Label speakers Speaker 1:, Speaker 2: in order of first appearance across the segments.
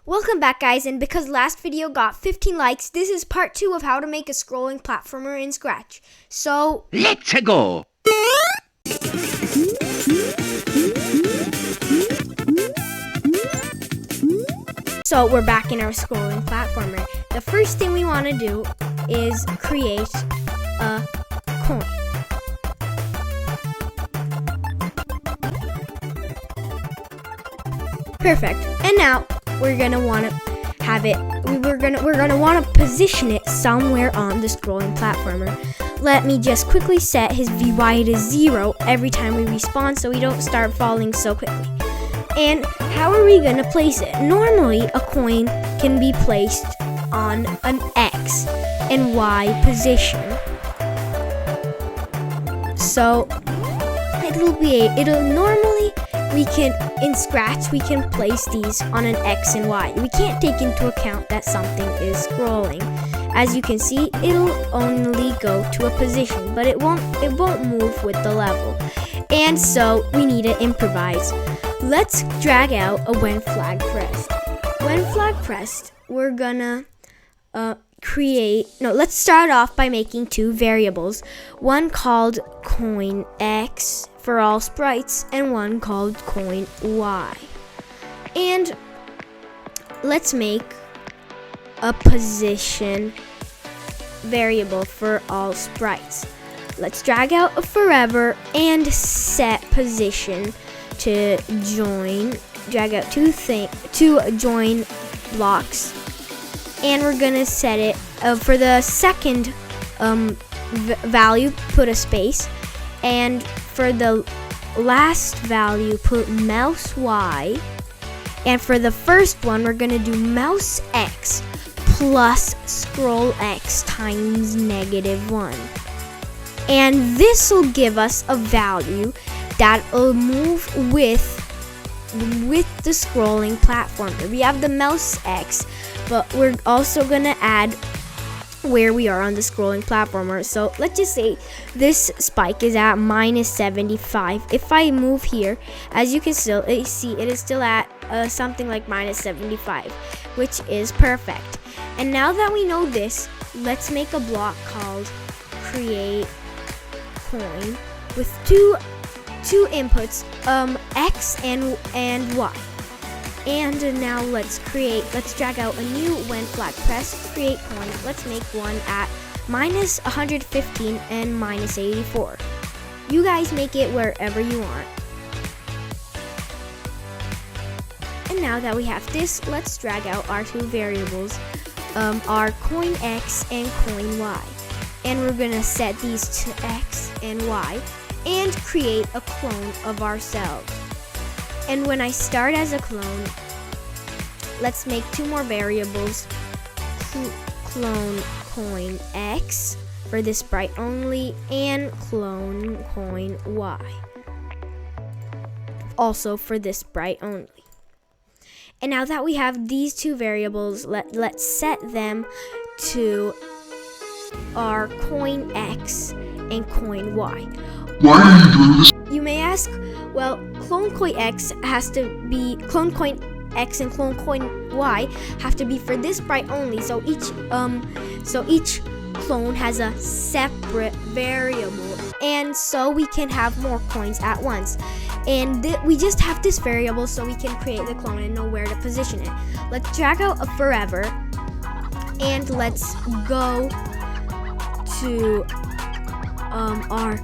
Speaker 1: Welcome back, guys, and because last video got 15 likes, this is part 2 of how to make a scrolling platformer in Scratch. So,
Speaker 2: let's go!
Speaker 1: So we're back in our scrolling platformer. The first thing we want to do is create a coin. Perfect. And now we're gonna want to have it. We're gonna want to position it somewhere on the scrolling platformer. Let me just quickly set his VY to 0 every time we respawn, so we don't start falling so quickly. And how are we gonna place it? Normally, a coin can be placed on an X and Y position. So it'll normally. In Scratch, we can place these on an X and Y. We can't take into account that something is scrolling. As you can see, it'll only go to a position, but it won't move with the level. And so we need to improvise. Let's drag out a when flag pressed. When flag pressed, we're gonna let's start off by making two variables. One called coin X for all sprites and one called coin Y. And let's make a position variable for all sprites. Let's drag out a forever and set position to join. Drag out two join blocks. And we're gonna set it for the second value, put a space, and for the last value, put mouse Y, and for the first one, we're gonna do mouse X plus scroll X times -1, and this will give us a value that will move with the scrolling platformer. We have the mouse X, but we're also gonna add where we are on the scrolling platformer. So let's just say this spike is at -75. If I move here, as you can still see, it is still at something like -75, which is perfect. And now that we know this, let's make a block called create coin with two inputs, X and Y. And now let's drag out a new when flag press, create coin. Let's make one at -115 and -84. You guys make it wherever you want. And now that we have this, let's drag out our two variables, our coin X and coin Y. And we're gonna set these to X and Y and create a clone of ourselves. And when I start as a clone, let's make two more variables, clone coin X for this sprite only, and clone coin Y also for this sprite only. And now that we have these two variables, let's set them to our coin X and coin Y.
Speaker 2: Why are you doing this?
Speaker 1: You may ask, well, clone coin X and clone coin Y have to be for this sprite only. So each clone has a separate variable, and so we can have more coins at once. And we just have this variable so we can create the clone and know where to position it. Let's drag out a forever, and let's go to our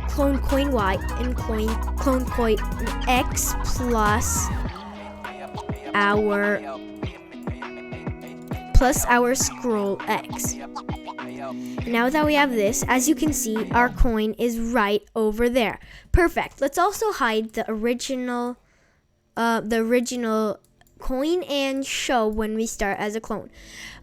Speaker 1: clone coin Y and clone coin X plus our scroll X. Now that we have this, as you can see, our coin is right over there. Perfect. Let's also hide the original coin and show when we start as a clone.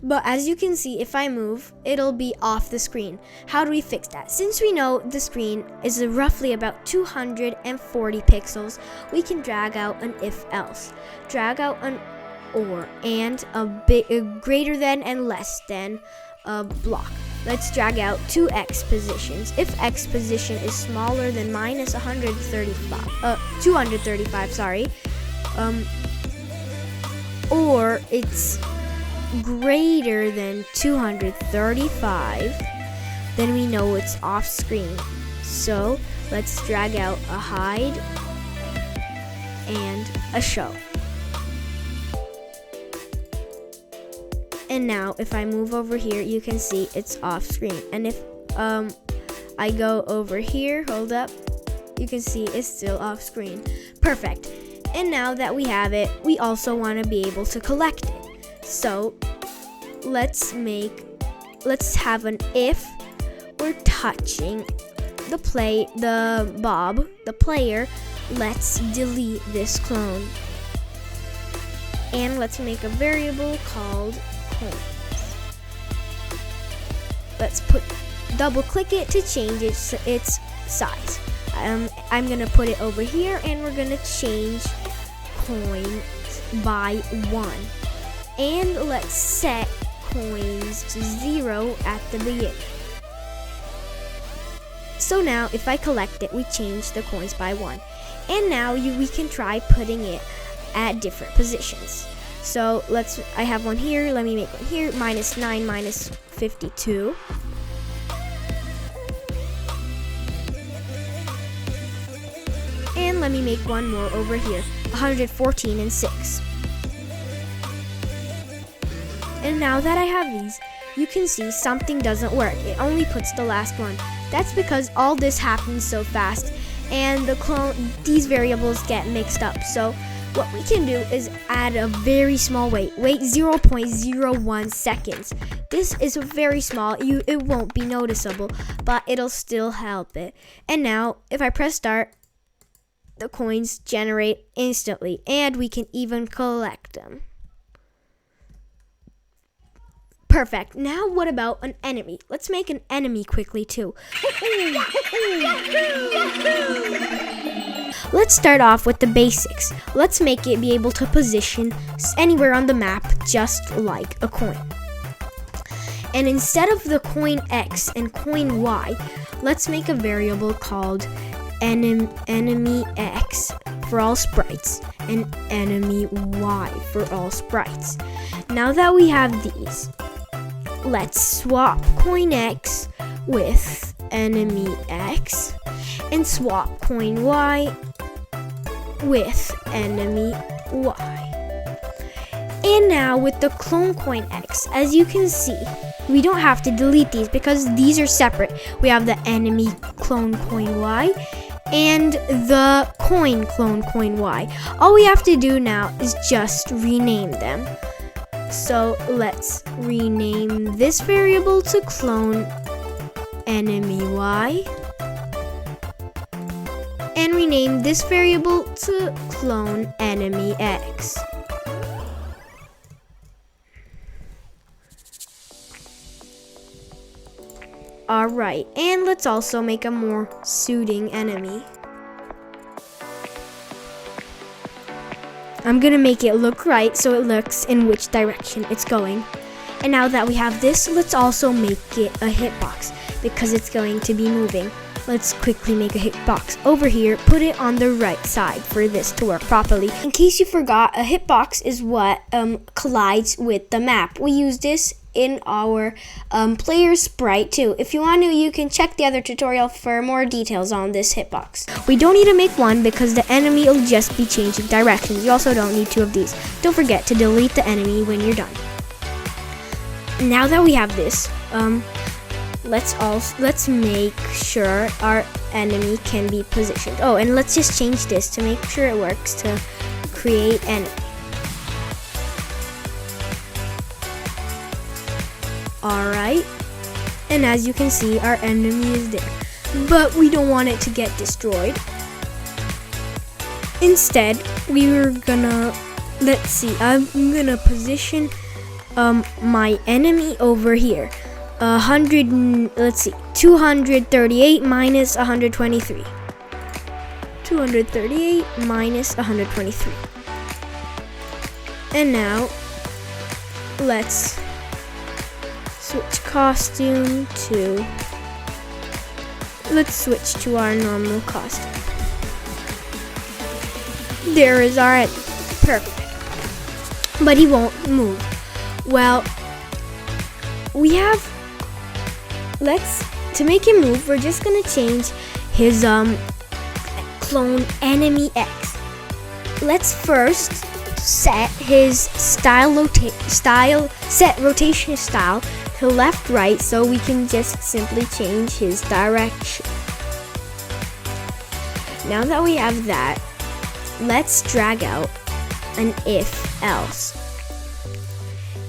Speaker 1: But as you can see, if I move, it'll be off the screen. How do we fix that? Since we know the screen is roughly about 240 pixels, we can drag out an if else. Drag out an or and a greater than and less than block. Let's drag out two X positions. If X position is smaller than -235, or it's greater than 235, then we know it's off screen. So let's drag out a hide and a show. And now if I move over here, you can see it's off screen. And if I go over here, hold up, you can see it's still off screen. Perfect. And now that we have it, we also want to be able to collect it. So let's have an if we're touching the player, let's delete this clone. And let's make a variable called coins. Let's double click it to change its size. I'm gonna put it over here, and we're gonna change coins by 1. And let's set coins to 0 at the beginning. So now if I collect it, we change the coins by 1. And now we can try putting it at different positions. So I have one here, let me make one here, -9, -52. And let me make one more over here, 114 and 6. And now that I have these, you can see something doesn't work. It only puts the last one. That's because all this happens so fast, and these variables get mixed up. So what we can do is add a very small wait 0.01 seconds. This is very small, it won't be noticeable, but it'll still help it. And now if I press start, the coins generate instantly, and we can even collect them. Perfect. Now what about an enemy? Let's make an enemy quickly too. Let's start off with the basics. Let's make it be able to position anywhere on the map, just like a coin. And instead of the coin X and coin Y, let's make a variable called enemy X for all sprites and enemy Y for all sprites. Now that we have these, let's swap coin X with enemy X and swap coin Y with enemy Y. And now with the clone coin X, as you can see, we don't have to delete these because these are separate. We have the enemy clone coin Y and the coin clone coin Y. All we have to do now is just rename them. So let's rename this variable to clone enemy Y and rename this variable to clone enemy X. Alright, and let's also make a more suiting enemy. I'm gonna make it look right so it looks in which direction it's going. And now that we have this, let's also make it a hitbox because it's going to be moving. Let's quickly make a hitbox over here, put it on the right side for this to work properly. In case you forgot, a hitbox is what collides with the map. We use this in our player sprite too. If you want to, you can check the other tutorial for more details on this hitbox. We don't need to make one because the enemy will just be changing directions. You also don't need 2 of these. Don't forget to delete the enemy when you're done. Now that we have this, let's make sure our enemy can be positioned. Oh, and let's just change this to make sure it works to create enemy. Alright, and as you can see, our enemy is there, but we don't want it to get destroyed. Instead, I'm gonna position my enemy over here. 238 minus 123. 238 minus 123. And now, let's switch costume to, let's switch to our normal costume. There is our enemy. Perfect. but he won't move. Well, to make him move, we're just gonna change his clone enemy X. Let's first set his rotation style to left right, so we can just simply change his direction. Now that we have that, let's drag out an if else.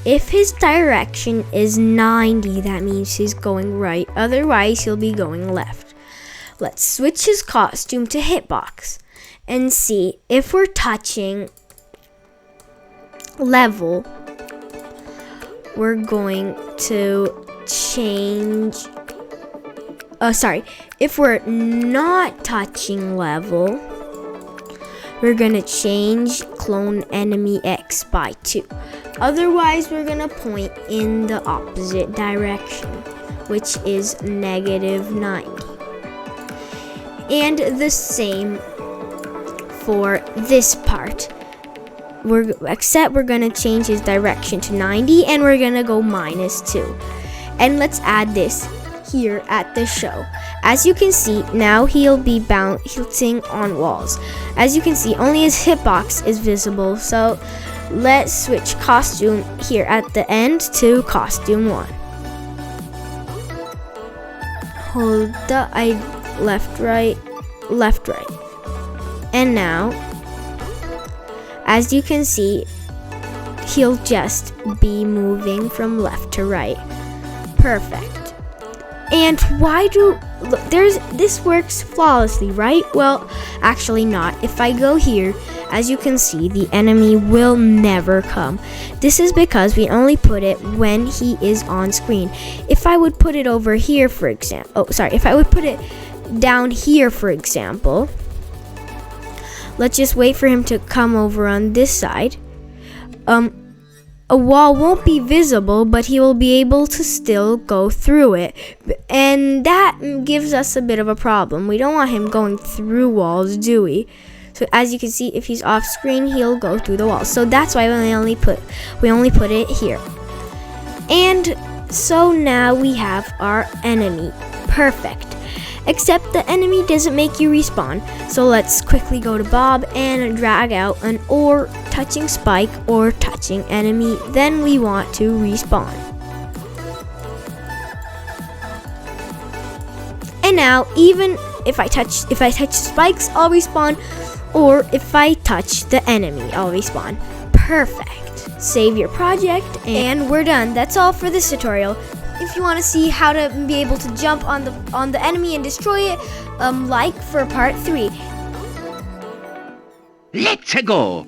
Speaker 1: If his direction is 90, that means he's going right. Otherwise, he'll be going left. Let's switch his costume to hitbox and see if we're touching level. We're going to change. If we're not touching level, we're gonna change clone enemy X by 2. Otherwise, we're gonna point in the opposite direction, which is -90. And the same for this part. We're gonna change his direction to 90, and we're gonna go -2. And let's add this here at the show. As you can see, now he'll be bouncing on walls. As you can see, only his hitbox is visible, so let's switch costume here at the end to costume 1. Hold the left, right. And now, as you can see, he'll just be moving from left to right. Perfect. And this works flawlessly, right? Well, actually not. If I go here, as you can see, the enemy will never come. This is because we only put it when he is on screen. If I would put it over here, for example, if I would put it down here, for example, let's just wait for him to come over on this side. A wall won't be visible, but he will be able to still go through it. And that gives us a bit of a problem. We don't want him going through walls, do we? So as you can see, if he's off screen, he'll go through the walls. So that's why we only put it here. And so now we have our enemy. Perfect. Except the enemy doesn't make you respawn. So let's quickly go to Bob and drag out an or touching Spike or touching enemy. Then we want to respawn. And now, even if I touch spikes, I'll respawn. Or if I touch the enemy, I'll respawn. Perfect. Save your project and we're done. That's all for this tutorial. If you want to see how to be able to jump on the enemy and destroy it, like for part 3.
Speaker 2: Let's go.